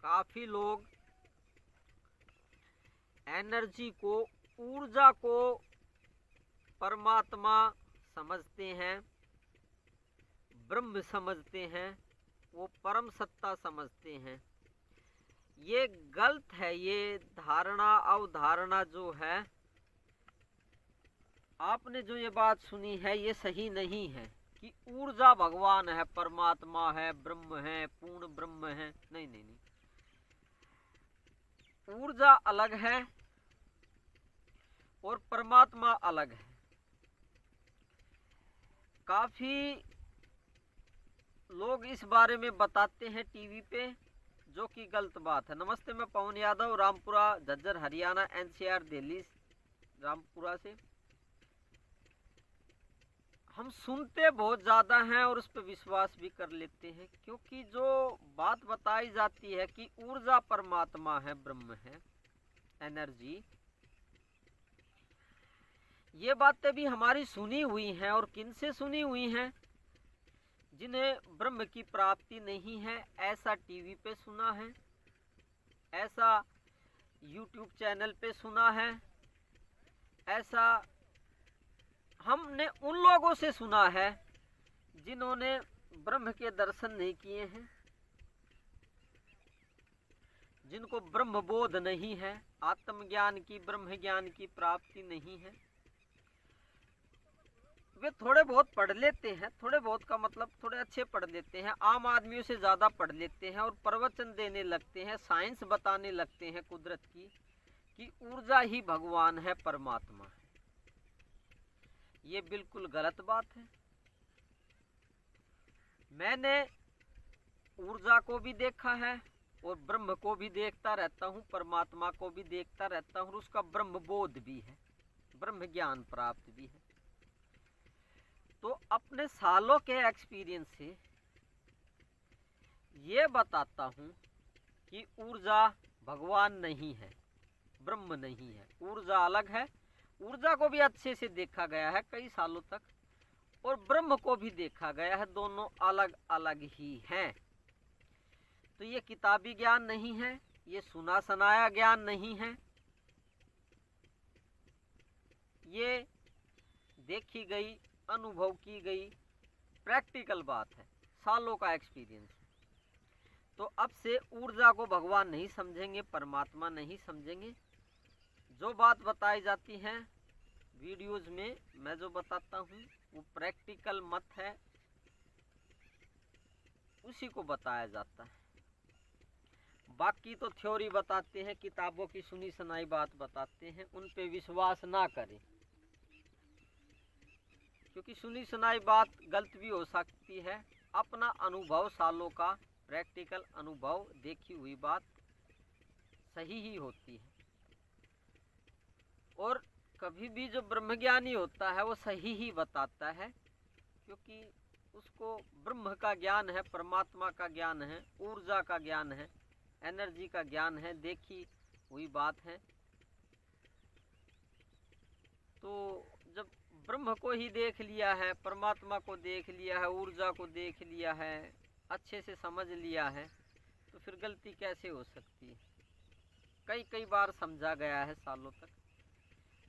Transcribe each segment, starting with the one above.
काफी लोग एनर्जी को, ऊर्जा को परमात्मा समझते हैं, ब्रह्म समझते हैं, वो परम सत्ता समझते हैं। ये गलत है। ये धारणा अवधारणा जो है, आपने जो ये बात सुनी है, ये सही नहीं है कि ऊर्जा भगवान है, परमात्मा है, ब्रह्म है, पूर्ण ब्रह्म है। नहीं नहीं नहीं, ऊर्जा अलग है और परमात्मा अलग है। काफी लोग इस बारे में बताते हैं टीवी पे, जो कि गलत बात है। नमस्ते, मैं पवन यादव, रामपुरा झज्जर हरियाणा, एनसीआर दिल्ली रामपुरा से। हम सुनते बहुत ज़्यादा हैं और उस पर विश्वास भी कर लेते हैं, क्योंकि जो बात बताई जाती है कि ऊर्जा परमात्मा है, ब्रह्म है, एनर्जी, ये बातें भी हमारी सुनी हुई हैं। और किन से सुनी हुई हैं? जिन्हें ब्रह्म की प्राप्ति नहीं है, ऐसा टीवी पे सुना है, ऐसा यूट्यूब चैनल पे सुना है, ऐसा हमने उन लोगों से सुना है जिन्होंने ब्रह्म के दर्शन नहीं किए हैं, जिनको ब्रह्म बोध नहीं है, आत्मज्ञान की, ब्रह्म ज्ञान की प्राप्ति नहीं है। वे थोड़े बहुत पढ़ लेते हैं, थोड़े बहुत का मतलब थोड़े अच्छे पढ़ लेते हैं, आम आदमियों से ज़्यादा पढ़ लेते हैं और प्रवचन देने लगते हैं, साइंस बताने लगते हैं कुदरत की, कि ऊर्जा ही भगवान है, परमात्मा है। ये बिल्कुल गलत बात है। मैंने ऊर्जा को भी देखा है और ब्रह्म को भी देखता रहता हूँ, परमात्मा को भी देखता रहता हूँ, और उसका ब्रह्म बोध भी है, ब्रह्म ज्ञान प्राप्त भी है। तो अपने सालों के एक्सपीरियंस से ये बताता हूँ कि ऊर्जा भगवान नहीं है, ब्रह्म नहीं है, ऊर्जा अलग है। ऊर्जा को भी अच्छे से देखा गया है कई सालों तक, और ब्रह्म को भी देखा गया है, दोनों अलग अलग ही हैं। तो ये किताबी ज्ञान नहीं है, ये सुना सुनाया ज्ञान नहीं है, ये देखी गई, अनुभव की गई प्रैक्टिकल बात है, सालों का एक्सपीरियंस। तो अब से ऊर्जा को भगवान नहीं समझेंगे, परमात्मा नहीं समझेंगे। जो बात बताई जाती है वीडियोज़ में, मैं जो बताता हूँ वो प्रैक्टिकल मत है, उसी को बताया जाता है। बाकी तो थ्योरी बताते हैं, किताबों की सुनी सुनाई बात बताते हैं, उन पे विश्वास ना करें, क्योंकि सुनी सुनाई बात गलत भी हो सकती है। अपना अनुभव, सालों का प्रैक्टिकल अनुभव, देखी हुई बात सही ही होती है। और कभी भी जो ब्रह्मज्ञानी होता है वो सही ही बताता है, क्योंकि उसको ब्रह्म का ज्ञान है, परमात्मा का ज्ञान है, ऊर्जा का ज्ञान है, एनर्जी का ज्ञान है, देखी हुई बात है। तो जब ब्रह्म को ही देख लिया है, परमात्मा को देख लिया है, ऊर्जा को देख लिया है, अच्छे से समझ लिया है, तो फिर गलती कैसे हो सकती है? कई कई बार समझा गया है सालों तक,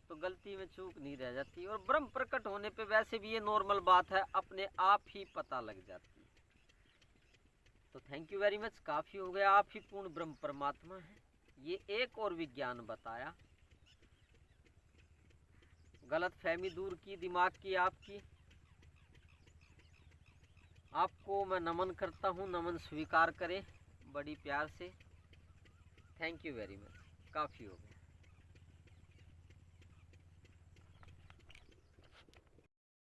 तो गलती में चूक नहीं रह जाती। और ब्रह्म प्रकट होने पे वैसे भी ये नॉर्मल बात है, अपने आप ही पता लग जाती है। तो थैंक यू वेरी मच, काफ़ी हो गया। आप ही पूर्ण ब्रह्म परमात्मा है, ये एक और विज्ञान बताया, गलत फहमी दूर की दिमाग की आपकी। आपको मैं नमन करता हूँ, नमन स्वीकार करें बड़ी प्यार से। थैंक यू वेरी मच, काफ़ी हो गया।